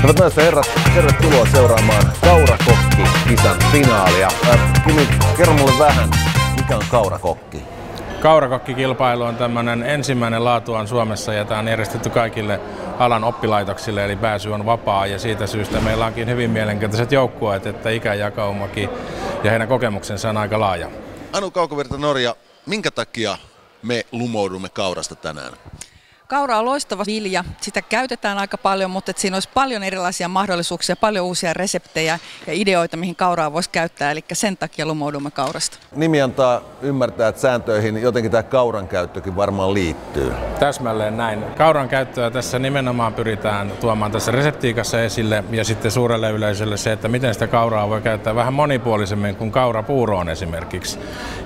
Hyvät naiset ja herrat, tervetuloa seuraamaan Kaurakokki-kisan finaalia. Kimi, kerro mulle vähän, mikä on Kaurakokki? Kaurakokki-kilpailu on tämmöinen ensimmäinen laatuaan Suomessa ja tämä on järjestetty kaikille alan oppilaitoksille, eli pääsy on vapaa ja siitä syystä meillä onkin hyvin mielenkiintoiset joukkueet, että ikäjakaumakin ja heidän kokemuksensa on aika laaja. Anu Kaukovirta, Norja, minkä takia me lumoudumme kaurasta tänään? Kaura on loistava vilja, sitä käytetään aika paljon, mutta siinä olisi paljon erilaisia mahdollisuuksia, paljon uusia reseptejä ja ideoita, mihin kauraa voisi käyttää, eli sen takia lumoudumme kaurasta. Nimi antaa ymmärtää, että sääntöihin jotenkin tämä kauran käyttökin varmaan liittyy. Täsmälleen näin. Kauran käyttöä tässä nimenomaan pyritään tuomaan tässä reseptiikassa esille ja sitten suurelle yleisölle se, että miten sitä kauraa voi käyttää vähän monipuolisemmin kuin kaurapuuroon esimerkiksi.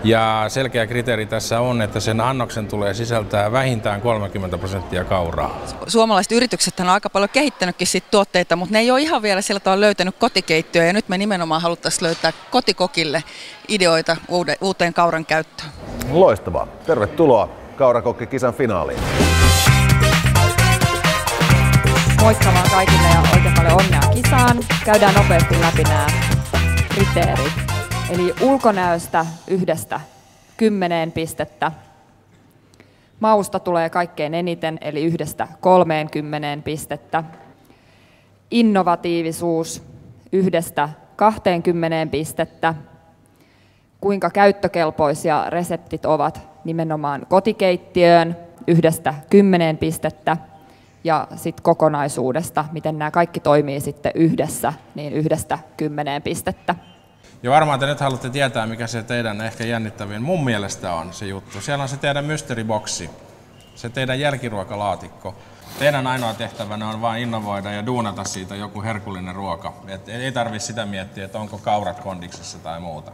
Ja selkeä kriteeri tässä on, että sen annoksen tulee sisältää vähintään 30% kauraa. Suomalaiset yritykset on aika paljon kehittänytkin sit tuotteita, mutta ne ei ole ihan vielä sillä tavalla löytänyt kotikeittiöä ja nyt me nimenomaan haluttaisiin löytää kotikokille ideoita uuteen kauran käyttöön. Loistavaa. Tervetuloa Kaurakokki-kisan finaaliin. Moikka vaan kaikille ja oikein paljon onnea kisaan. Käydään nopeasti läpi nämä kriteerit. Eli ulkonäöstä 1–10 pistettä. Mausta tulee kaikkein eniten, eli 1–30 pistettä. Innovatiivisuus 1–20 pistettä. Kuinka käyttökelpoisia reseptit ovat nimenomaan kotikeittiöön 1–10 pistettä. Ja sitten kokonaisuudesta, miten nämä kaikki toimii sitten yhdessä, niin 1–10 pistettä. Ja varmaan te nyt haluatte tietää, mikä se teidän ehkä jännittävin mun mielestä on se juttu. Siellä on se teidän mystery-boksi, se teidän jälkiruokalaatikko. Teidän ainoa tehtävänä on vain innovoida ja duunata siitä joku herkullinen ruoka. Et ei tarvitse sitä miettiä, että onko kaurat kondiksessa tai muuta.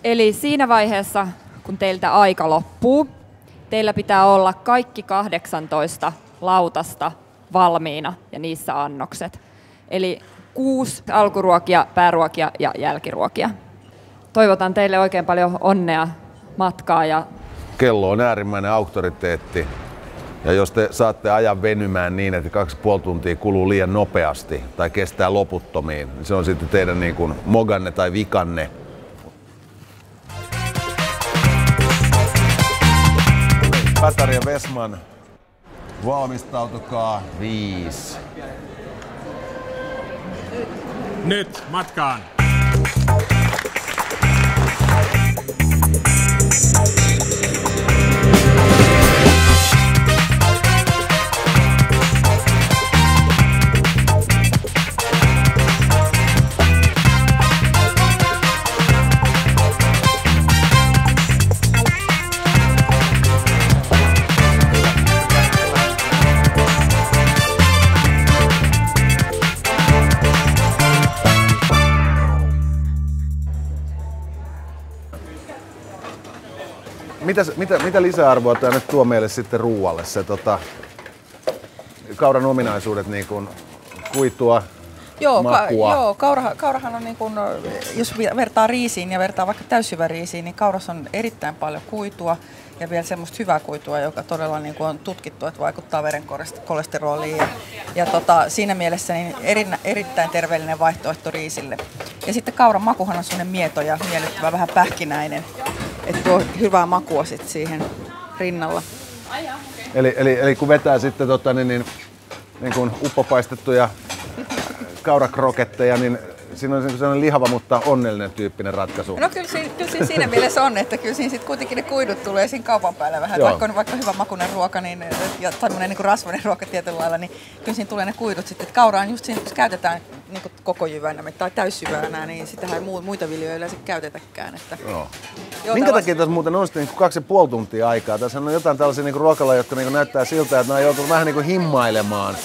Eli siinä vaiheessa, kun teiltä aika loppuu, teillä pitää olla kaikki 18 lautasta valmiina ja niissä annokset. Eli 6 alkuruokia, pääruokia ja jälkiruokia. Toivotan teille oikein paljon onnea matkaa. Kello on äärimmäinen auktoriteetti. Ja jos te saatte ajan venymään niin, että 2,5 tuntia kuluu liian nopeasti tai kestää loputtomiin, niin se on sitten teidän niin kuin moganne tai vikanne. Pätäri ja Westman, valmistautukaa 5. Nyt matkaan! Mitä lisäarvoa tämä nyt tuo meille sitten ruualle? Se kauran ominaisuudet, niin kuin kuitua, makua. Kaurahan on niin kuin, jos vertaa riisiin ja vertaa vaikka täysjyväriisiin, niin kaurassa on erittäin paljon kuitua ja vielä semmoista hyvää kuitua, joka todella niin kuin on tutkittu, että vaikuttaa verenkolesteroliin. Ja siinä mielessä niin erittäin terveellinen vaihtoehto riisille. Ja sitten kauran makuhan on semmoinen mieto ja miellyttävä, vähän pähkinäinen. Että tuo hyvää makua sitten siihen rinnalla. Eli kun vetää sitten niin kuin uppopaistettuja kaurakroketteja, niin siinä on sellainen lihava, mutta onnellinen tyyppinen ratkaisu. No kyllä siinä mielessä on, että kyllä siinä sitten kuitenkin ne kuidut tulee siinä kaupan päälle vähän. Vaikka on vaikka hyvä makuinen ruoka niin, ja tämmöinen niin rasvainen ruoka tietyllä lailla, niin kyllä siinä tulee ne kuidut sitten. Että kaura on just siinä, jos käytetään niin kuin koko jyvänä tai täysjyvänä, niin sitähän ei muita viljoja yleensä käytetäkään. Että, minkä takia tässä muuten on sitten 2,5 tuntia aikaa? Tässä on jotain tällaisia niin ruokaloja, jotka niin näyttää siltä, että ne on joutunut vähän niin kuin himmailemaan,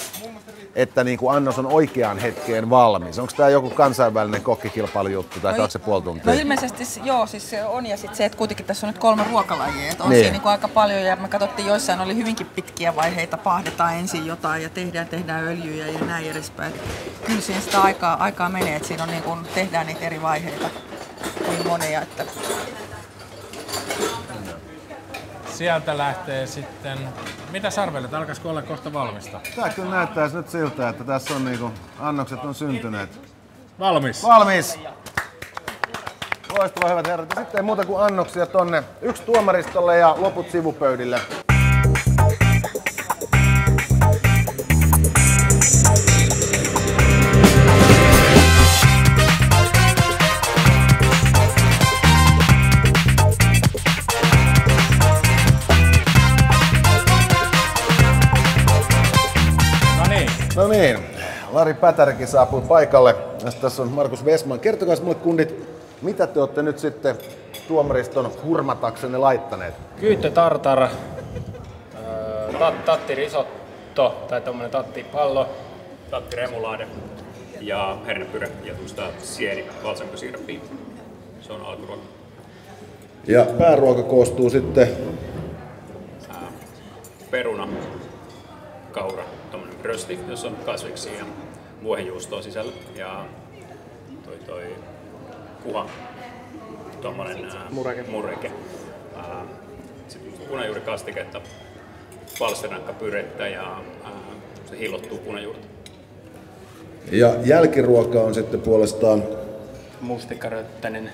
että niin kuin annos on oikeaan hetkeen valmis. Onko tämä joku kansainvälinen kokkikilpailujuttu tai 2,5 tuntia? No ilmeisesti joo, siis se on ja sitten se, että kuitenkin tässä on nyt 3 ruokalajia, että on siinä niin kuin aika paljon ja me katsottiin joissain oli hyvinkin pitkiä vaiheita, paahdetaan ensin jotain ja tehdään öljyjä ja näin edespäin. Kyllä siinä sitä aikaa menee, että siinä on niin kuin, tehdään niitä eri vaiheita kuin monia. Että Sieltä lähtee sitten... Mitä arvelet? Alkaisiko olla kohta valmista? Tää kyllä näyttää nyt siltä, että tässä on niinku annokset on syntyneet. Valmis! Valmis! Loistavaa, hyvät herrat. Ja sitten ei muuta kuin annoksia tonne. Yksi tuomaristolle ja loput sivupöydille. No niin, Lari Pätärikin saapui paikalle. Tässä on Markus Westman. Kertokaa mulle kundit, mitä te olette nyt sitten tuomariston hurmataksenne laittaneet? Kyyttö tartar, tatti risotto tai tommonen tattipallo, tatti remulaade ja hernepyre ja tuosta sieni balsamikkosiirappia. Se on alkuruoka. Ja pääruoka koostuu sitten peruna, kaura, tommonen rösti, jossa on kasviksia ja vuohenjuustoa sisällä ja toi kuha, tommonen mureke. Sitten punajuurikastiketta, palsternakkapyrettä ja se hillottuu punajuurta. Ja jälkiruoka on sitten puolestaan mustikkaröttänen,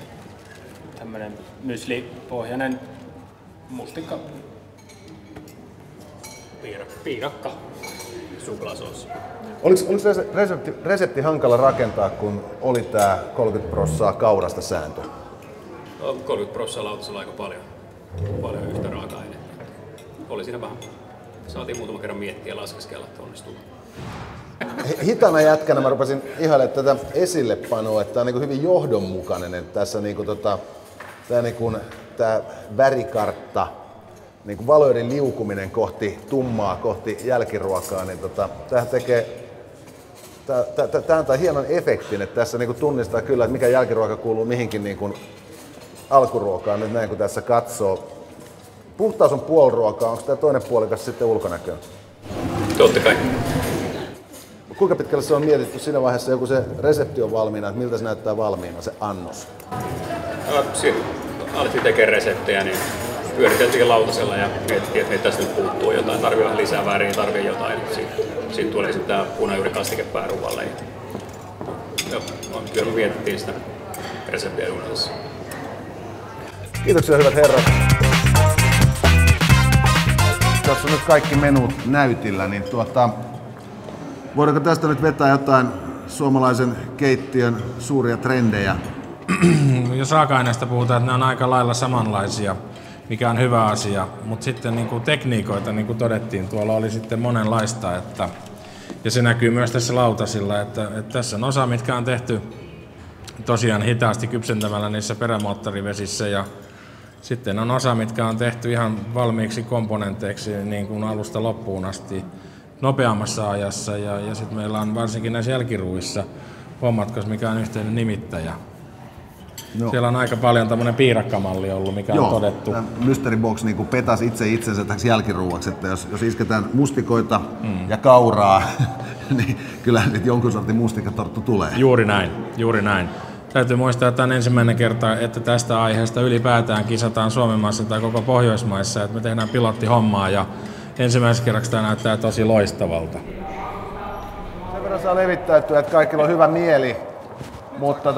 tämmönen myslipohjainen mustikka. Piirakka, suklaasoosi. Oliko se resepti hankala rakentaa, kun oli tää 30% kaurasta sääntö? 30% lautasella aika paljon yhtä raaka-ainetta. Oli siinä vähän. Saatiin muutama kerran miettiä ja laskeskella, että onnistuu. Hitana jätkänä mä rupesin ihailemaan tätä esillepanoa, että tää on niin hyvin johdonmukainen, että tässä tää värikartta, niin valoiden liukuminen kohti tummaa, kohti jälkiruokaa, niin tämähän tekee tää antaa hienon efektin, että tässä niin tunnistaa kyllä, että mikä jälkiruoka kuuluu mihinkin niin alkuruokaan, nyt näin kun tässä katsoo. Puhtaus on puoliruokaa, onko tämä toinen puolikas sitten ulkonäköön? Totta kai. Kuinka pitkälle se on mietitty siinä vaiheessa, joku se resepti on valmiina, että miltä se näyttää valmiina, se annos? Sitten alettiin tekemään reseptejä, niin pyöriteltiin lautasella ja mietittiin, että tästä nyt puuttuu jotain, tarvii vähän lisää väriä, tarvii jotain. Sitten tuli sitten tämä punajuurikastike pääruualle. Kyllä me mietittiin sitä reseptiä juunassa. Kiitoksia hyvät herrat. Tässä on nyt kaikki menut näytillä, niin voidaanko tästä nyt vetää jotain suomalaisen keittiön suuria trendejä? Jos raaka-aineista puhutaan, että ne on aika lailla samanlaisia, mikä on hyvä asia, mutta sitten niin kuin tekniikoita, niin kuin todettiin, tuolla oli sitten monenlaista, ja se näkyy myös tässä lautasilla, että tässä on osa, mitkä on tehty tosiaan hitaasti kypsentämällä niissä perämoottorivesissä, ja sitten on osa, mitkä on tehty ihan valmiiksi komponenteiksi niin kuin alusta loppuun asti nopeammassa ajassa, ja sitten meillä on varsinkin näissä jälkiruuissa, huomaatko mikä on yhteinen nimittäjä? No. Siellä on aika paljon tämmöinen piirakkamalli ollut, mikä on todettu. Joo, Mystery Box niin petasi itsensä täksi jälkiruuaksi, että jos isketään mustikoita ja kauraa, niin kyllä jonkun sortin mustikkatorttu tulee. Juuri näin. Täytyy muistaa, että tämä on ensimmäinen kerta, että tästä aiheesta ylipäätään kisataan Suomen maassa tai koko Pohjoismaissa, että me tehdään pilottihommaa ja ensimmäisen kerraksi tämä näyttää tosi loistavalta. Sen verran saa levittäytyä, että kaikilla on hyvä mieli, mutta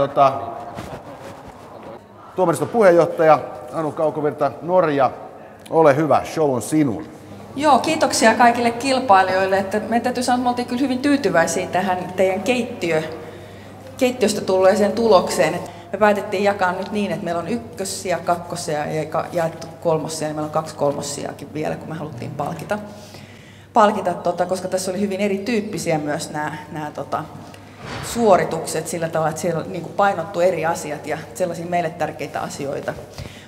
tuomariston puheenjohtaja Anu Kaukovirta, Norja, ole hyvä, show on sinun. Joo, kiitoksia kaikille kilpailijoille. Että me täytyy sanoa, että me oltiin kyllä hyvin tyytyväisiä tähän teidän keittiöstä tulleeseen tulokseen. Me päätettiin jakaa nyt niin, että meillä on ykkössiä, kakkosia ja jaettu kolmossia, niin meillä on 2 kolmossiakin vielä, kun me haluttiin palkita koska tässä oli hyvin erityyppisiä myös nämä suoritukset sillä tavalla, että siellä niin painottu eri asiat ja sellaisia meille tärkeitä asioita.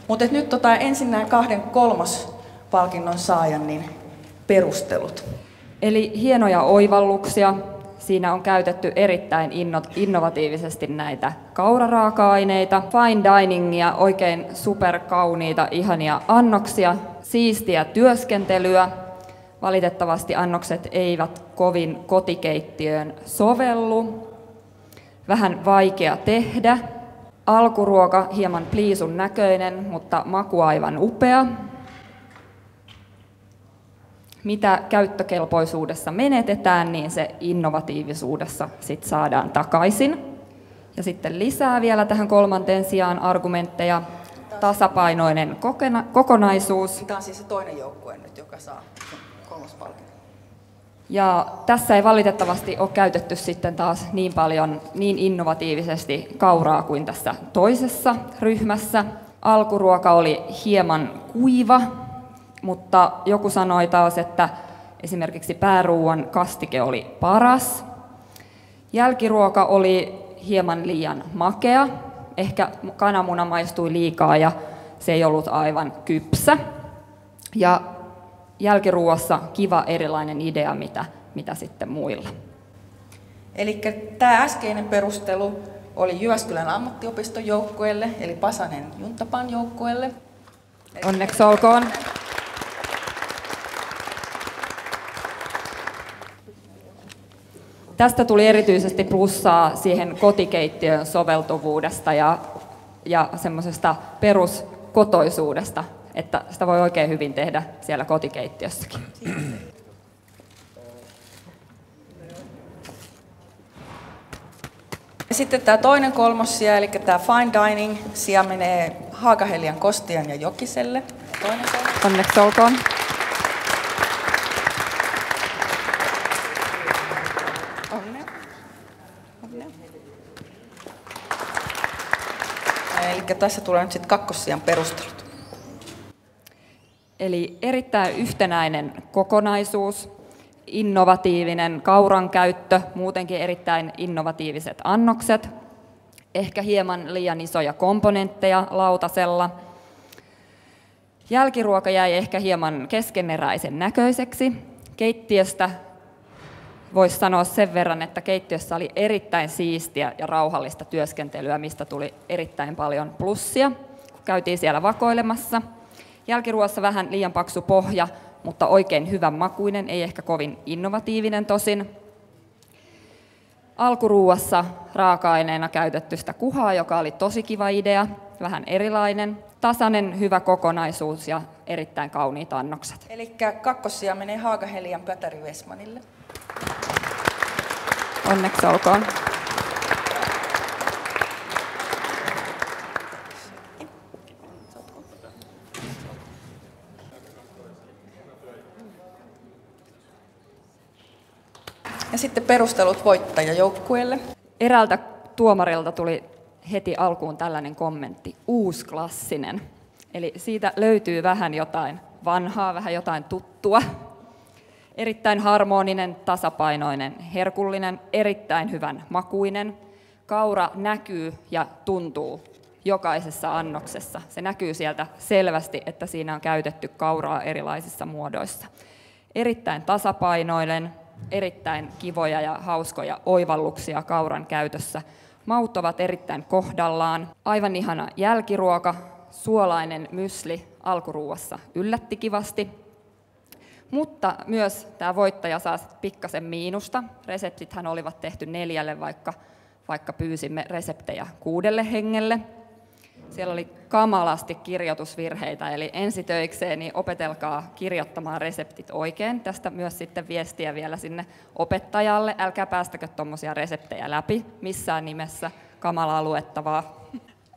Mutta nyt ensin nämä 2 kolmospalkinnon saajan niin perustelut. Eli hienoja oivalluksia. Siinä on käytetty erittäin innovatiivisesti näitä kauraraaka-aineita, fine diningia, oikein superkauniita, ihania annoksia, siistiä työskentelyä. Valitettavasti annokset eivät kovin kotikeittiöön sovellu. Vähän vaikea tehdä. Alkuruoka hieman pliisun näköinen, mutta maku aivan upea. mitä käyttökelpoisuudessa menetetään, niin se innovatiivisuudessa sit saadaan takaisin. Ja sitten lisää vielä tähän kolmanteen sijaan argumentteja. Tasapainoinen kokonaisuus. Tämä on siis se toinen joukkue nyt, joka saa kolmospalkinnon. Ja tässä ei valitettavasti ole käytetty sitten taas niin paljon, niin innovatiivisesti kauraa kuin tässä toisessa ryhmässä. Alkuruoka oli hieman kuiva, mutta joku sanoi taas, että esimerkiksi pääruuan kastike oli paras. Jälkiruoka oli hieman liian makea. Ehkä kananmuna maistui liikaa ja se ei ollut aivan kypsä. Ja jälkiruoassa kiva erilainen idea, mitä sitten muilla. Eli tämä äskeinen perustelu oli Jyväskylän ammattiopiston joukkueelle, eli Pasanen Juntapan joukkueelle. Onneksi olkoon. Tästä tuli erityisesti plussaa siihen kotikeittiön soveltuvuudesta ja semmoisesta peruskotoisuudesta, että sitä voi oikein hyvin tehdä siellä kotikeittiössäkin. Sitten tämä toinen kolmossija, eli tämä fine dining sija menee Haakahelian, Kostian ja Jokiselle. Onneksi olkoon. Eli tässä tulee nyt sitten kakkossijan perustelut. Eli erittäin yhtenäinen kokonaisuus, innovatiivinen kauran käyttö, muutenkin erittäin innovatiiviset annokset, ehkä hieman liian isoja komponentteja lautasella. Jälkiruoka jäi ehkä hieman keskeneräisen näköiseksi. Keittiöstä voisi sanoa sen verran, että keittiössä oli erittäin siistiä ja rauhallista työskentelyä, mistä tuli erittäin paljon plussia, kun käytiin siellä vakoilemassa. Jälkiruoassa vähän liian paksu pohja, mutta oikein hyvän makuinen, ei ehkä kovin innovatiivinen tosin. Alkuruuassa raaka-aineena käytetty sitä kuhaa, joka oli tosi kiva idea, vähän erilainen. Tasainen, hyvä kokonaisuus ja erittäin kauniit annokset. Eli kakkossija menee Haakahelian Pötäri Westmanille. Onneksi olkoon. Ja sitten perustelut voittajajoukkueelle. Eräältä tuomarilta tuli heti alkuun tällainen kommentti, uusklassinen. Eli siitä löytyy vähän jotain vanhaa, vähän jotain tuttua. Erittäin harmoninen, tasapainoinen, herkullinen, erittäin hyvän makuinen. Kaura näkyy ja tuntuu jokaisessa annoksessa. Se näkyy sieltä selvästi, että siinä on käytetty kauraa erilaisissa muodoissa. Erittäin tasapainoinen, erittäin kivoja ja hauskoja oivalluksia kauran käytössä. Maut ovat erittäin kohdallaan. Aivan ihana jälkiruoka, suolainen mysli alkuruuassa yllätti kivasti. Mutta myös tämä voittaja saa pikkasen miinusta. Reseptithän olivat tehty 4, vaikka pyysimme reseptejä 6 hengelle. Siellä oli kamalasti kirjoitusvirheitä, eli ensitöikseen opetelkaa kirjoittamaan reseptit oikein. Tästä myös sitten viestiä vielä sinne opettajalle. Älkää päästäkö tuommoisia reseptejä läpi missään nimessä, kamalaa luettavaa.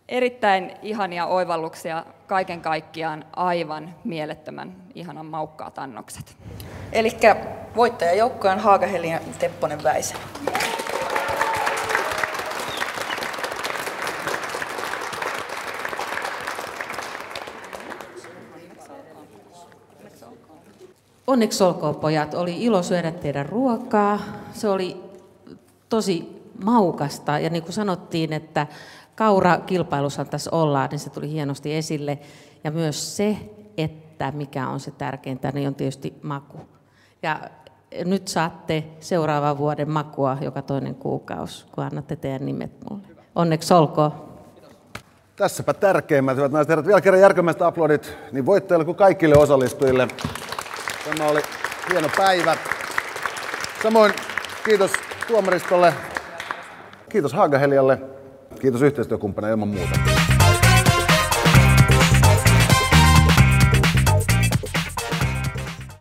Erittäin ihania oivalluksia, kaiken kaikkiaan aivan mielettömän ihanan maukkaat annokset. Eli voittajajoukkoja on Haakahelian Tepponen Väisä. Onneksi olkoon pojat, oli ilo syödä teidän ruokaa. Se oli tosi maukasta ja niin kuin sanottiin, että kaurakilpailussa tässä ollaan, niin se tuli hienosti esille. Ja myös se, että mikä on se tärkeintä, niin on tietysti maku. Ja nyt saatte seuraavan vuoden makua joka toinen kuukausi, kun annatte teidän nimet mulle. Onneksi olkoon. Tässäpä tärkeimmät, hyvät naiset ja herrat. Vielä kerran järkemästä aplodit niin voittajille kuin kaikille osallistujille. Tämä oli hieno päivä. Samoin kiitos tuomaristolle, kiitos Haakahelialle, kiitos yhteistyökumppaneille ilman muuta.